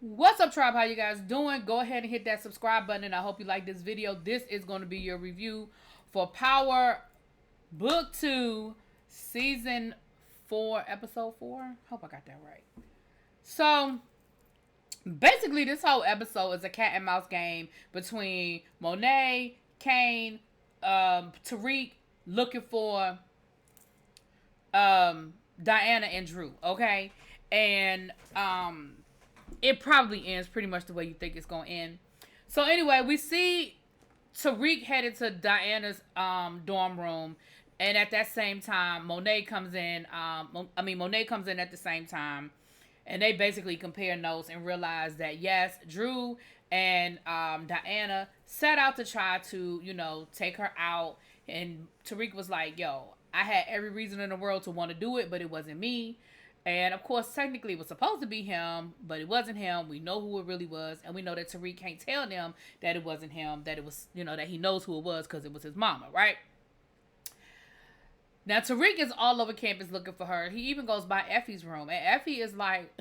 What's up, tribe? How you guys doing? Go ahead and hit that subscribe button, and I hope you like this video. This is going to be your review for Power Book 2, Season 4, Episode 4. Hope I got that right. So, basically, this whole episode is a cat and mouse game between Monet, Kane, Tariq, looking for Diana and Drew, okay? And it probably ends pretty much the way you think it's gonna end. So anyway, we see Tariq headed to Diana's dorm room, and at that same time, Monet comes in. Monet comes in at the same time, and they basically compare notes and realize that yes, Drew and Diana set out to try to take her out, and Tariq was like, "Yo, I had every reason in the world to want to do it, but it wasn't me." And of course, technically, it was supposed to be him, but it wasn't him. We know who it really was, and we know that Tariq can't tell them that it wasn't him, that it was, that he knows who it was because it was his mama, right? Now, Tariq is all over campus looking for her. He even goes by Effie's room, and Effie is like,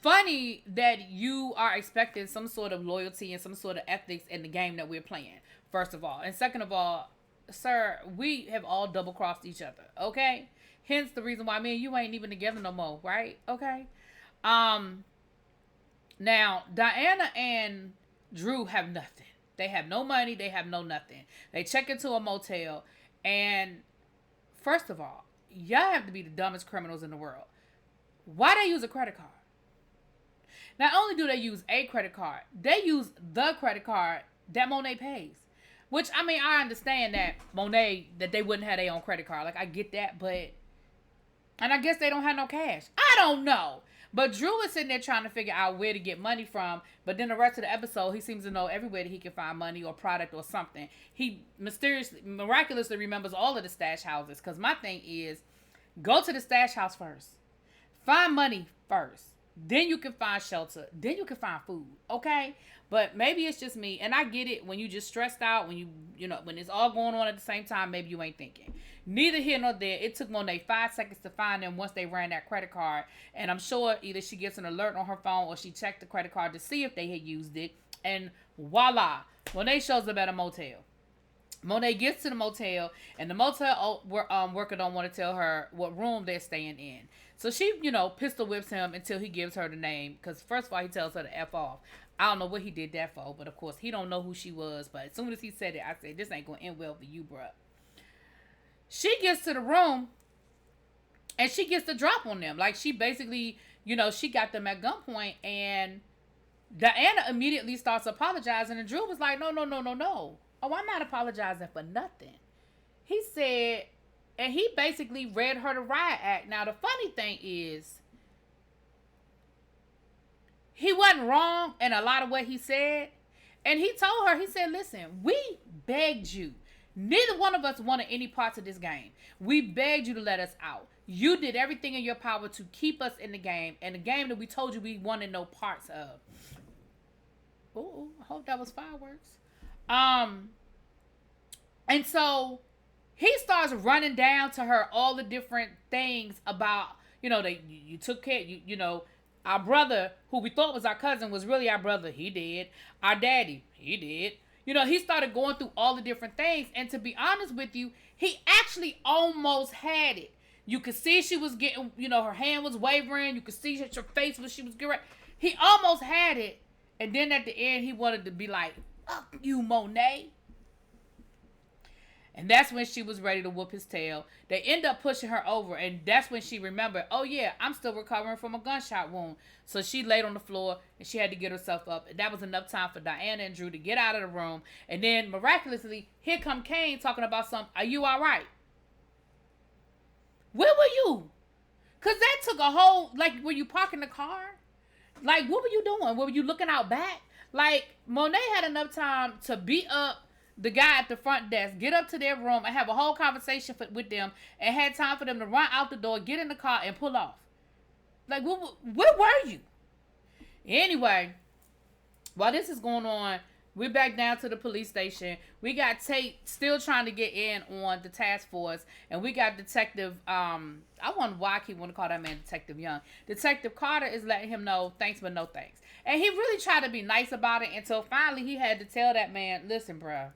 funny that you are expecting some sort of loyalty and some sort of ethics in the game that we're playing, first of all. And second of all, sir, we have all double-crossed each other, okay? Hence the reason why me and you ain't even together no more, right? Okay. Now Diana and Drew have nothing. They have no money. They have no nothing. They check into a motel, and first of all, y'all have to be the dumbest criminals in the world. Why they use a credit card? Not only do they use a credit card, they use the credit card that Monet pays. Which, I understand that that they wouldn't have their own credit card. Like, I get that, but... And I guess they don't have no cash. I don't know. But Drew is sitting there trying to figure out where to get money from. But then the rest of the episode, he seems to know everywhere that he can find money or product or something. He miraculously remembers all of the stash houses. Because my thing is, go to the stash house first. Find money first. Then you can find shelter. Then you can find food. Okay? But maybe it's just me. And I get it. When you just stressed out, when when it's all going on at the same time, maybe you ain't thinking. Neither here nor there. It took Monet 5 seconds to find them once they ran that credit card. And I'm sure either she gets an alert on her phone or she checked the credit card to see if they had used it. And voila. Monet shows up at a motel. Monet gets to the motel, and the motel worker don't want to tell her what room they're staying in. So she, pistol whips him until he gives her the name. Because first of all, he tells her to F off. I don't know what he did that for, but of course, he don't know who she was. But as soon as he said it, I said, this ain't going to end well for you, bruh. She gets to the room, and she gets the drop on them. Like, she basically, she got them at gunpoint, and Diana immediately starts apologizing, and Drew was like, no. Oh, I'm not apologizing for nothing. He said, and he basically read her the riot act. Now, the funny thing is, he wasn't wrong in a lot of what he said. And he told her, he said, listen, we begged you. Neither one of us wanted any parts of this game. We begged you to let us out. You did everything in your power to keep us in the game. And the game that we told you we wanted no parts of. Ooh, I hope that was fireworks. And so he starts running down to her all the different things about, you took care, our brother, who we thought was our cousin, was really our brother. He did. Our daddy, he did. He started going through all the different things. And to be honest with you, he actually almost had it. You could see she was getting, her hand was wavering. You could see her face when she was getting ready. He almost had it. And then at the end, he wanted to be like, fuck you, Monet. And that's when she was ready to whoop his tail. They end up pushing her over, and that's when she remembered, oh yeah, I'm still recovering from a gunshot wound. So she laid on the floor, and she had to get herself up. And that was enough time for Diana and Drew to get out of the room. And then, miraculously, here come Kane talking about something. Are you all right? Where were you? Because that took a whole, like, were you parking the car? Like, what were you doing? Were you looking out back? Like, Monet had enough time to beat up the guy at the front desk, get up to their room and have a whole conversation with them, and had time for them to run out the door, get in the car, and pull off. Like, where were you? Anyway, while this is going on, We're back down to the police station. We got Tate still trying to get in on the task force, and we got Detective. I wonder why I keep want to call that man Detective Young. Detective Carter is letting him know thanks but no thanks, and he really tried to be nice about it until finally he had to tell that man, "Listen, bruh,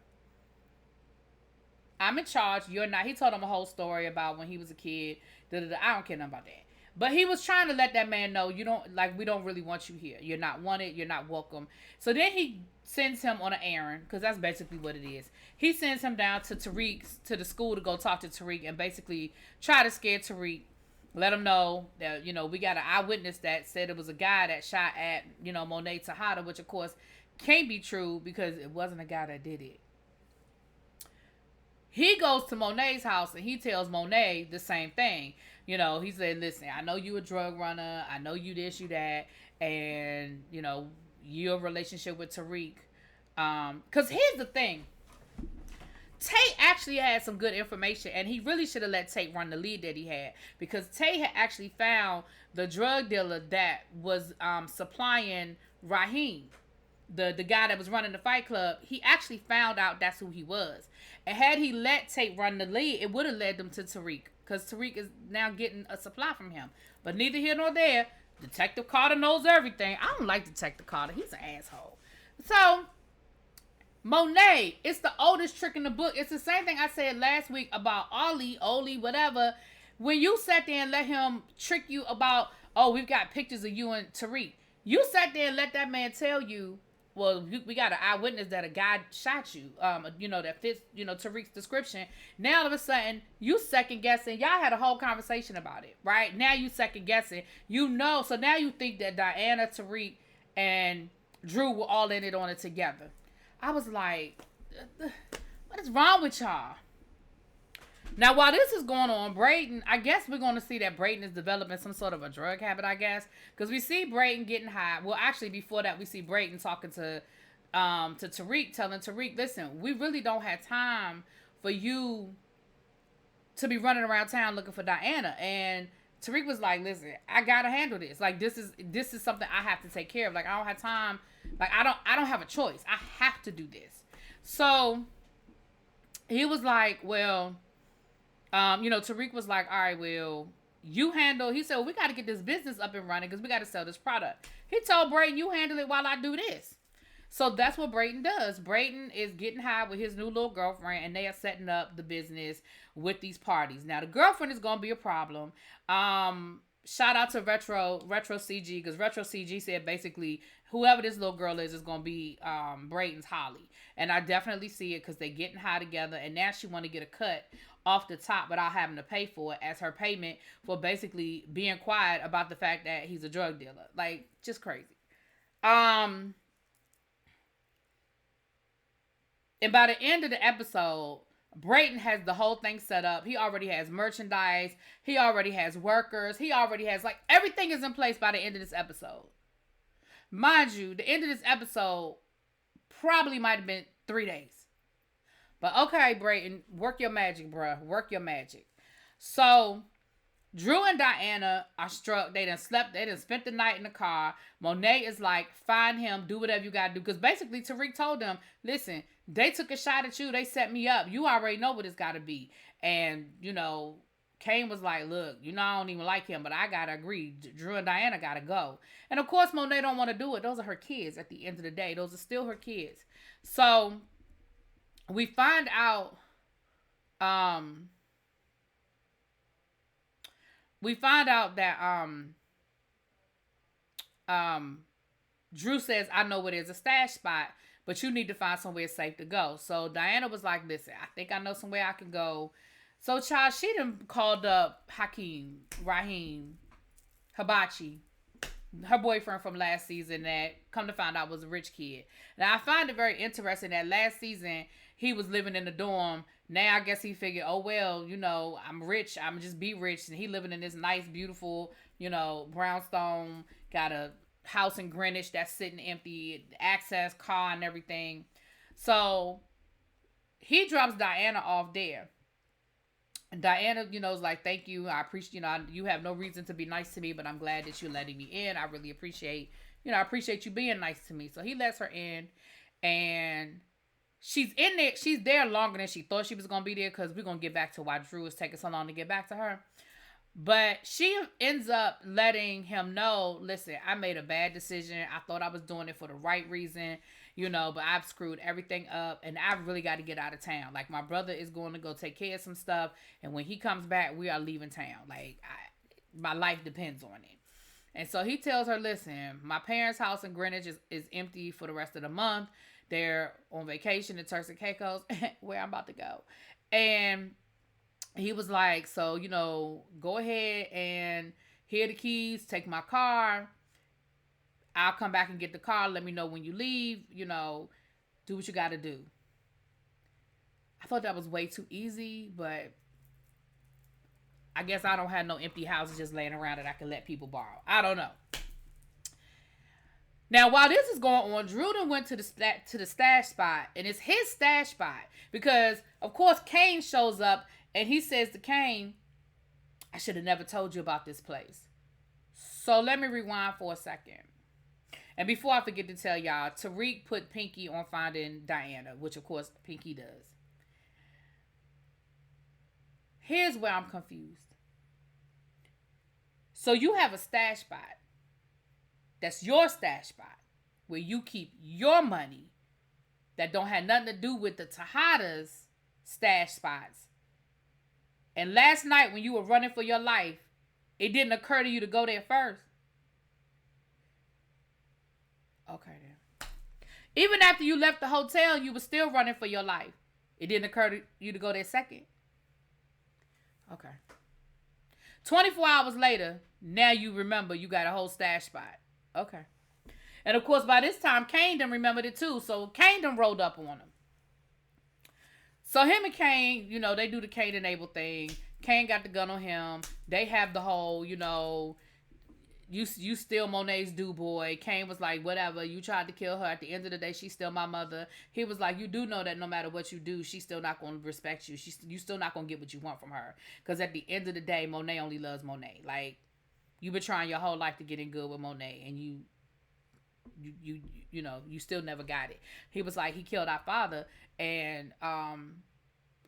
I'm in charge. You're not." He told him a whole story about when he was a kid. I don't care nothing about that. But he was trying to let that man know, you don't like, we don't really want you here. You're not wanted. You're not welcome. So then he sends him on an errand, because that's basically what it is. He sends him down to Tariq's, to the school, to go talk to Tariq and basically try to scare Tariq. Let him know that, we got an eyewitness that said it was a guy that shot at, Monet Tejada, which of course can't be true because it wasn't a guy that did it. He goes to Monet's house and he tells Monet the same thing. He said, "Listen, I know you a drug runner. I know you this, you that, and your relationship with Tariq." Because here's the thing. Tate actually had some good information, and he really should have let Tate run the lead that he had, because Tate had actually found the drug dealer that was supplying Raheem, the guy that was running the fight club. He actually found out that's who he was. And had he let Tate run the lead, it would have led them to Tariq, because Tariq is now getting a supply from him. But neither here nor there. Detective Carter knows everything. I don't like Detective Carter. He's an asshole. So, Monet, it's the oldest trick in the book. It's the same thing I said last week about Oli, whatever. When you sat there and let him trick you about, oh, we've got pictures of you and Tariq. You sat there and let that man tell you, well, we got an eyewitness that a guy shot you, that fits, Tariq's description. Now, all of a sudden, you second guessing. Y'all had a whole conversation about it, right? Now you second guessing. So now you think that Diana, Tariq, and Drew were all in it on it together. I was like, what is wrong with y'all? Now, while this is going on, Brayden, I guess we're going to see that Brayden is developing some sort of a drug habit, I guess. Because we see Brayden getting high. Well, actually, before that, we see Brayden talking to Tariq, telling Tariq, listen, we really don't have time for you to be running around town looking for Diana. And Tariq was like, listen, I got to handle this. Like, this is something I have to take care of. Like, I don't have time. Like, I don't have a choice. I have to do this. So, he was like, well... Tariq was like, all right, well, you handle, he said, well, we got to get this business up and running because we got to sell this product. He told Brayden, you handle it while I do this. So that's what Brayden does. Brayden is getting high with his new little girlfriend, and they are setting up the business with these parties. Now, the girlfriend is going to be a problem. Shout out to Retro CG, because Retro CG said basically whoever this little girl is going to be Brayden's Holly. And I definitely see it because they're getting high together, and now she want to get a cut off the top without having to pay for it as her payment for basically being quiet about the fact that he's a drug dealer. Like, just crazy. And by the end of the episode, Brayden has the whole thing set up. He already has merchandise. He already has workers. He already has, like, everything is in place by the end of this episode. Mind you, the end of this episode probably might have been 3 days. But okay, Brayden, work your magic, bruh. Work your magic. So, Drew and Diana are struck. They done slept. They done spent the night in the car. Monet is like, find him. Do whatever you got to do. Because basically, Tariq told them, listen, they took a shot at you. They set me up. You already know what it's got to be. And, Kane was like, look, I don't even like him, but I got to agree. Drew and Diana got to go. And, of course, Monet don't want to do it. Those are her kids at the end of the day. Those are still her kids. So... we find out that Drew says, I know where there's a stash spot, but you need to find somewhere safe to go. So Diana was like, listen, I think I know somewhere I can go. So child, she done called up Raheem, Hibachi, her boyfriend from last season that, come to find out, was a rich kid. Now, I find it very interesting that last season, he was living in the dorm. Now, I guess he figured, oh, well, I'm rich. I'm just be rich. And he living in this nice, beautiful, brownstone, got a house in Greenwich that's sitting empty, access, car, and everything. So, he drops Diana off there. And Diana, is like, thank you. I appreciate, you have no reason to be nice to me, but I'm glad that you're letting me in. I really appreciate, I appreciate you being nice to me. So he lets her in. And she's in there. She's there longer than she thought she was gonna be there, because we're gonna get back to why Drew is taking so long to get back to her. But she ends up letting him know, listen, I made a bad decision. I thought I was doing it for the right reason, but I've screwed everything up and I really got to get out of town. Like, my brother is going to go take care of some stuff. And when he comes back, we are leaving town. Like, my life depends on it. And so he tells her, listen, my parents' house in Greenwich is empty for the rest of the month. They're on vacation in Turks and Caicos, where I'm about to go. And he was like, so, go ahead and here are the keys, take my car. I'll come back and get the car. Let me know when you leave, do what you got to do. I thought that was way too easy, but I guess I don't have no empty houses just laying around that I can let people borrow. I don't know. Now, while this is going on, Drew done went to the stash spot, and it's his stash spot because, of course, Kane shows up, and he says to Kane, I should have never told you about this place. So let me rewind for a second. And before I forget to tell y'all, Tariq put Pinky on finding Diana, which, of course, Pinky does. Here's where I'm confused. So you have a stash spot. That's your stash spot where you keep your money that don't have nothing to do with the Tejada's stash spots. And last night when you were running for your life, it didn't occur to you to go there first. Okay then. Even after you left the hotel, you were still running for your life. It didn't occur to you to go there second. Okay. 24 hours later, now you remember you got a whole stash spot. Okay. And of course, by this time, Kane done remembered it too. So Kane done rolled up on him. So him and Kane, they do the Kane and Abel thing. Kane got the gun on him. They have the whole, you still Monet's do boy. Kane was like, whatever, you tried to kill her. At the end of the day, she's still my mother. He was like, you do know that no matter what you do, she's still not going to respect you. You still not going to get what you want from her. Because at the end of the day, Monet only loves Monet. Like, you've been trying your whole life to get in good with Monet, and you still never got it. He was like, he killed our father, and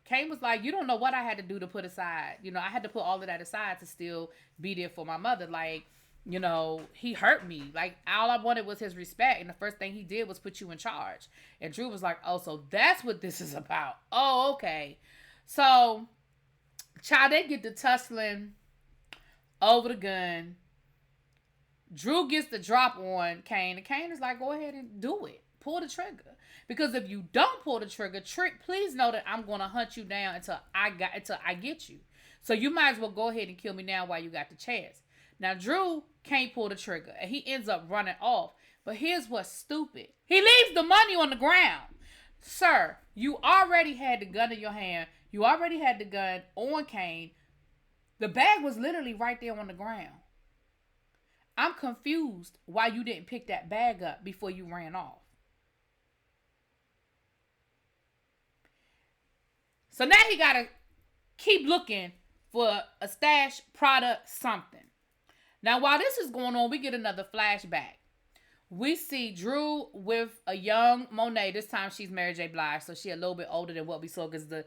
Kane was like, you don't know what I had to do to put aside. I had to put all of that aside to still be there for my mother. Like, he hurt me. Like, all I wanted was his respect, and the first thing he did was put you in charge. And Drew was like, oh, so that's what this is about. Oh, okay. So, child, they get to tussling over the gun. Drew gets the drop on Kane, and Kane is like, go ahead and do it. Pull the trigger. Because if you don't pull the trigger, please know that I'm going to hunt you down until I get you. So you might as well go ahead and kill me now while you got the chance. Now, Drew can't pull the trigger, and he ends up running off. But here's what's stupid. He leaves the money on the ground. Sir, you already had the gun in your hand. You already had the gun on Kane. The bag was literally right there on the ground. I'm confused why you didn't pick that bag up before you ran off. So now he got to keep looking for a stash, product, something. Now, while this is going on, we get another flashback. We see Drew with a young Monet. This time she's Mary J. Blige, so she's a little bit older than what we saw, because the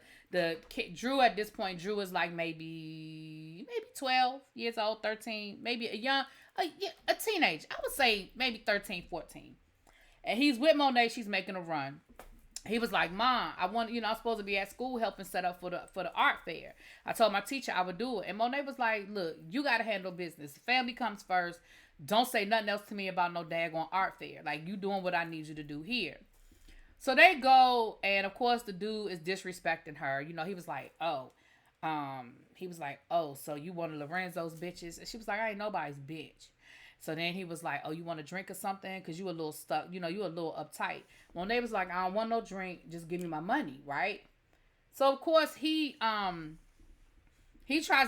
kid, Drew at this point, Drew is like maybe 12 years old, 13, maybe a teenager. I would say maybe 13, 14. And he's with Monet. She's making a run. He was like, Mom, I'm supposed to be at school helping set up for the art fair. I told my teacher I would do it. And Monet was like, look, you got to handle business. Family comes first. Don't say nothing else to me about no daggone art fair. Like, you doing what I need you to do here. So they go, and of course the dude is disrespecting her. He was like, so you one of Lorenzo's bitches? And she was like, I ain't nobody's bitch. So then he was like, oh, you want a drink or something? Because you a little stuck, you a little uptight. Monet was like, I don't want no drink. Just give me my money, right? So, of course, he tries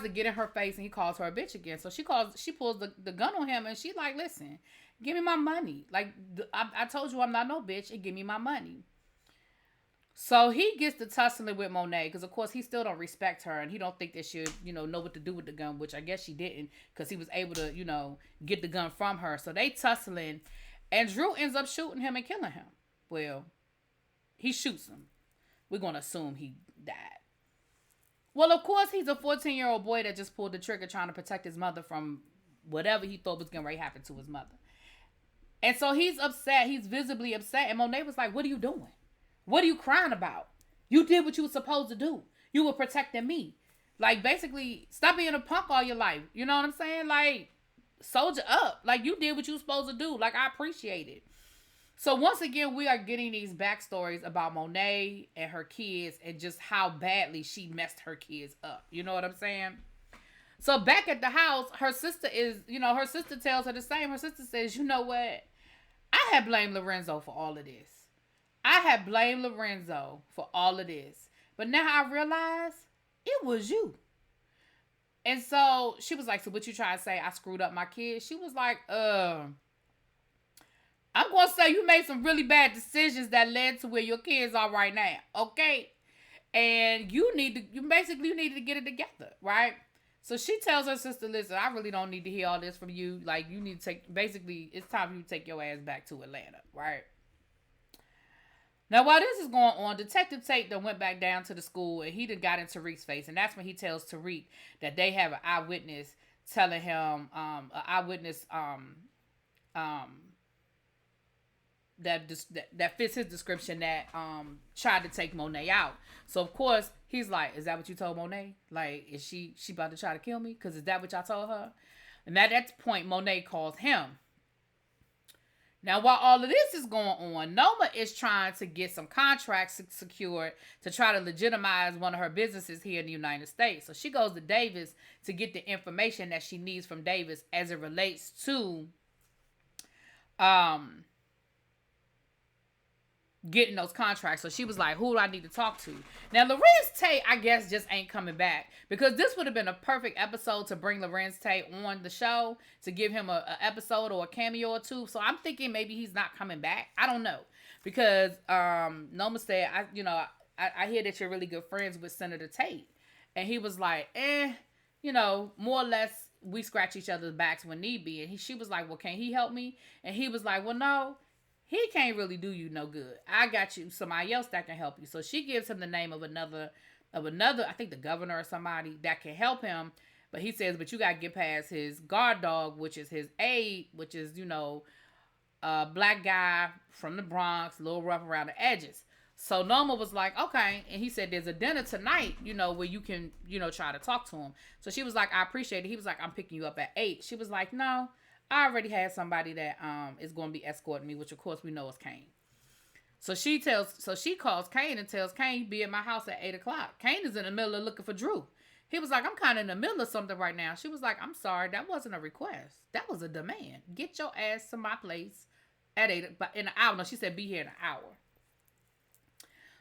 to get in her face, and he calls her a bitch again. So she pulls the gun on him, and she's like, listen, give me my money. Like, I told you I'm not no bitch, and give me my money. So he gets to tussling with Monet, because of course he still don't respect her, and he don't think that she know what to do with the gun, which I guess she didn't, because he was able to get the gun from her. So they tussling, and Drew ends up shooting him and killing him. Well, He shoots him. We're going to assume he died. Well, of course, he's a 14-year-old boy that just pulled the trigger trying to protect his mother from whatever he thought was going to happen to his mother. And so he's upset. He's visibly upset. And Monet was like, what are you doing? What are you crying about? You did what you were supposed to do. You were protecting me. Like, basically, stop being a punk all your life. You know what I'm saying? Like, soldier up. Like, you did what you were supposed to do. Like, I appreciate it. So once again, we are getting these backstories about Monet and her kids and just how badly she messed her kids up. You know what I'm saying? So back at the house, her sister tells her the same. Her sister says, you know what? I had blamed Lorenzo for all of this. I had blamed Lorenzo for all of this. But now I realize it was you. And so she was like, so what you trying to say? I screwed up my kids? She was like, I'm going to say you made some really bad decisions that led to where your kids are right now. Okay? And you needed to get it together, right? So she tells her sister, listen, I really don't need to hear all this from you. Like, you need to it's time for you to take your ass back to Atlanta, right? Now, while this is going on, Detective Tate then went back down to the school and he done got in Tariq's face. And that's when he tells Tariq that they have an eyewitness telling him, that fits his description that tried to take Monet out. So of course he's like, is that what you told Monet? Like, is she about to try to kill me? Because is that what y'all told her? And at that point, Monet calls him. Now, while all of this is going on, Noma is trying to get some contracts secured to try to legitimize one of her businesses here in the United States. So she goes to Davis to get the information that she needs from Davis as it relates to getting those contracts. So she was like, who do I need to talk to? Now, Lorenz Tate, I guess, just ain't coming back, because this would have been a perfect episode to bring Lorenz Tate on the show, to give him a episode or a cameo or two. So I'm thinking maybe he's not coming back. I don't know, because Noma said, I hear that you're really good friends with Senator Tate. And he was like, more or less, we scratch each other's backs when need be. And she was like, well, can he help me? And he was like, well, no. He can't really do you no good. I got you somebody else that can help you. So she gives him the name of another, I think the governor or somebody that can help him. But he says, but you got to get past his guard dog, which is his aide, which is, a black guy from the Bronx, a little rough around the edges. So Noma was like, okay. And he said, there's a dinner tonight, where you can, try to talk to him. So she was like, I appreciate it. He was like, I'm picking you up at 8. She was like, no. I already had somebody that is going to be escorting me, which of course we know is Kane. So she calls Kane and tells Kane, be at my house at 8 o'clock. Kane is in the middle of looking for Drew. He was like, I'm kind of in the middle of something right now. She was like, I'm sorry, that wasn't a request. That was a demand. Get your ass to my place at 8 in an hour. No, she said be here in an hour.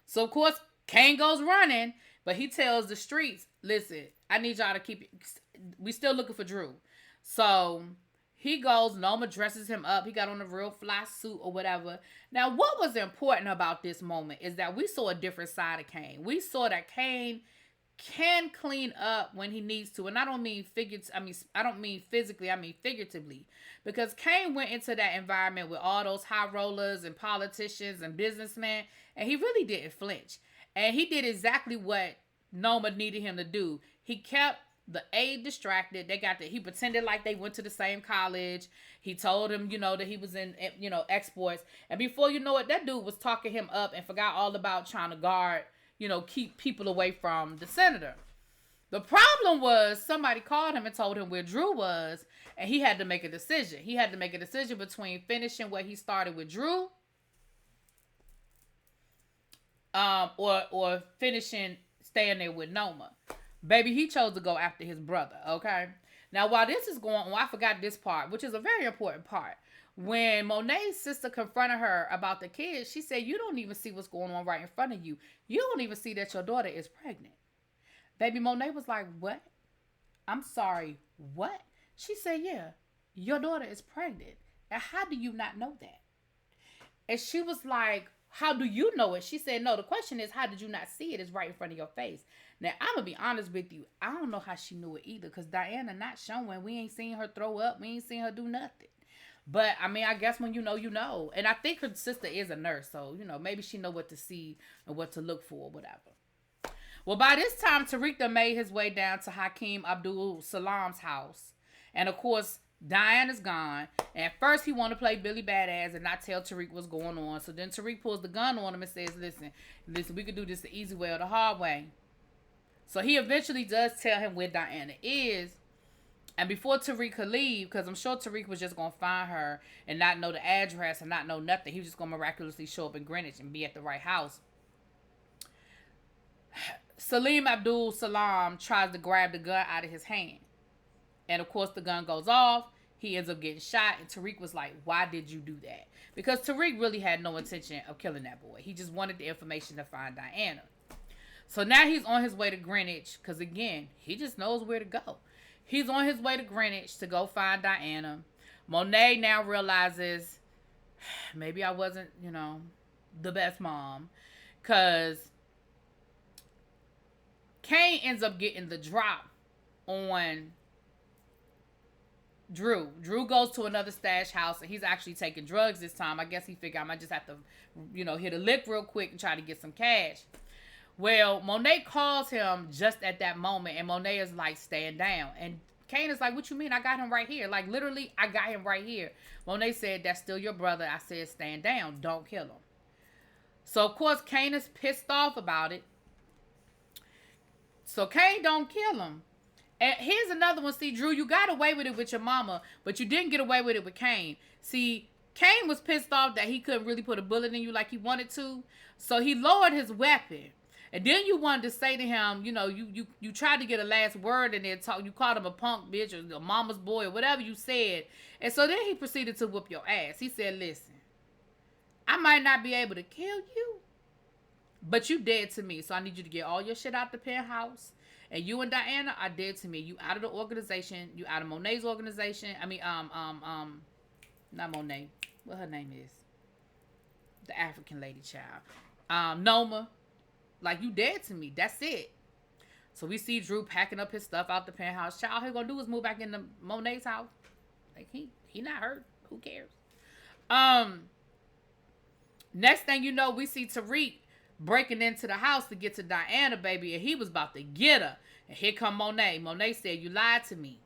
So of course, Kane goes running, but he tells the streets, listen, I need y'all to keep it. We still looking for Drew. So he goes, Noma dresses him up. He got on a real fly suit or whatever. Now, what was important about this moment is that we saw a different side of Kane. We saw that Kane can clean up when he needs to. And I don't mean physically, I mean figuratively. Because Kane went into that environment with all those high rollers and politicians and businessmen, and he really didn't flinch. And he did exactly what Noma needed him to do. He kept the aide distracted. He pretended like they went to the same college. He told him, that he was in, exports. And before you know it, that dude was talking him up and forgot all about trying to guard, keep people away from the senator. The problem was somebody called him and told him where Drew was, and he had to make a decision. He had to make a decision between finishing what he started with Drew, or finishing staying there with Noma. Baby, he chose to go after his brother, okay? Now, while this is going on, I forgot this part, which is a very important part. When Monet's sister confronted her about the kids, she said, you don't even see what's going on right in front of you. You don't even see that your daughter is pregnant. Baby, Monet was like, what? I'm sorry, what? She said, yeah, your daughter is pregnant. And how do you not know that? And she was like, how do you know it? She said, no, the question is, how did you not see it? It's right in front of your face. Now, I'm going to be honest with you. I don't know how she knew it either, because Diana not showing. We ain't seen her throw up. We ain't seen her do nothing. But I mean, I guess when you know, you know. And I think her sister is a nurse, so you know, maybe she know what to see and what to look for, whatever. Well, by this time, Tariq done made his way down to Hakeem Abdul Salam's house. And of course, Diana's gone. And at first, he wanted to play Billy Badass and not tell Tariq what's going on. So then Tariq pulls the gun on him and says, listen, we could do this the easy way or the hard way. So he eventually does tell him where Diana is. And before Tariq could leave, because I'm sure Tariq was just going to find her and not know the address and not know nothing. He was just going to miraculously show up in Greenwich and be at the right house. Salim Abdul Salam tries to grab the gun out of his hand. And of course the gun goes off. He ends up getting shot. And Tariq was like, why did you do that? Because Tariq really had no intention of killing that boy. He just wanted the information to find Diana. So now he's on his way to Greenwich. Because again, he just knows where to go. He's on his way to Greenwich to go find Diana. Monet now realizes, maybe I wasn't, the best mom. Because Kane ends up getting the drop on Drew. Drew goes to another stash house and he's actually taking drugs this time. I guess he figured I might just have to, hit a lick real quick and try to get some cash. Well, Monet calls him just at that moment and Monet is like, stand down. And Kane is like, what you mean? I got him right here. Like, literally, I got him right here. Monet said, that's still your brother. I said, stand down. Don't kill him. So, of course, Kane is pissed off about it. So, Kane don't kill him. And here's another one. See, Drew, you got away with it with your mama, but you didn't get away with it with Kane. See, Kane was pissed off that he couldn't really put a bullet in you like he wanted to. So, he lowered his weapon. And then you wanted to say to him, you tried to get a last word and then talk. You called him a punk bitch or a mama's boy or whatever you said. And so then he proceeded to whoop your ass. He said, listen, I might not be able to kill you, but you dead to me. So I need you to get all your shit out the penthouse. And you and Diana are dead to me. You out of the organization. You out of Monet's organization. I mean, not Monet. What her name is? The African lady child. Noma. Like, you dead to me. That's it. So we see Drew packing up his stuff out the penthouse. Child, all he gonna do is move back into Monet's house. Like, he not hurt. Who cares? Next thing you know, we see Tariq breaking into the house to get to Diana, baby. And he was about to get her. And here come Monet. Monet said, you lied to me.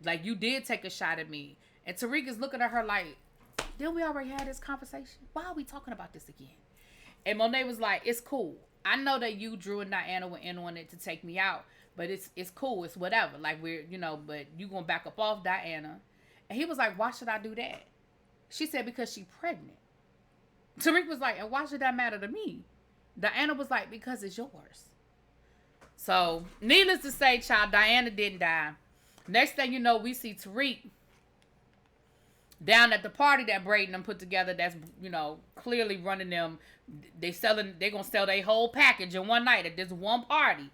Like, you did take a shot at me. And Tariq is looking at her like, didn't we already have this conversation? Why are we talking about this again? And Monet was like, it's cool. I know that you, Drew, and Diana were in on it to take me out, but it's cool. It's whatever. Like, we're, but you gonna back up off Diana. And he was like, why should I do that? She said, because she's pregnant. Tariq was like, and why should that matter to me? Diana was like, because it's yours. So, needless to say, child, Diana didn't die. Next thing you know, we see Tariq down at the party that Braden them put together that's, clearly running them. They're gonna sell their whole package in one night at this one party.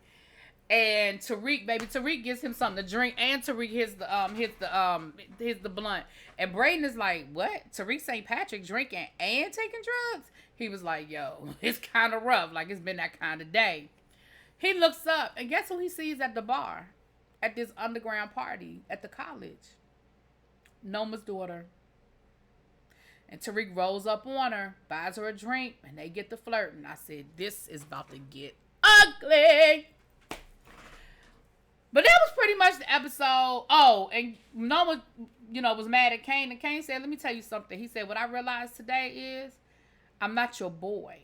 And Tariq gives him something to drink, and Tariq hits the blunt. And Braden is like, what? Tariq St. Patrick drinking and taking drugs? He was like, yo, it's kind of rough. Like, it's been that kind of day. He looks up, and guess who he sees at the bar? At this underground party at the college. Noma's daughter. And Tariq rolls up on her, buys her a drink, and they get to flirting. I said, this is about to get ugly. But that was pretty much the episode. Oh, and Noma, was mad at Kane. And Kane said, let me tell you something. He said, what I realized today is I'm not your boy.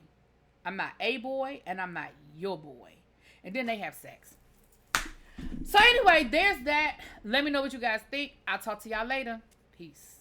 I'm not a boy, and I'm not your boy. And then they have sex. So anyway, there's that. Let me know what you guys think. I'll talk to y'all later. Peace.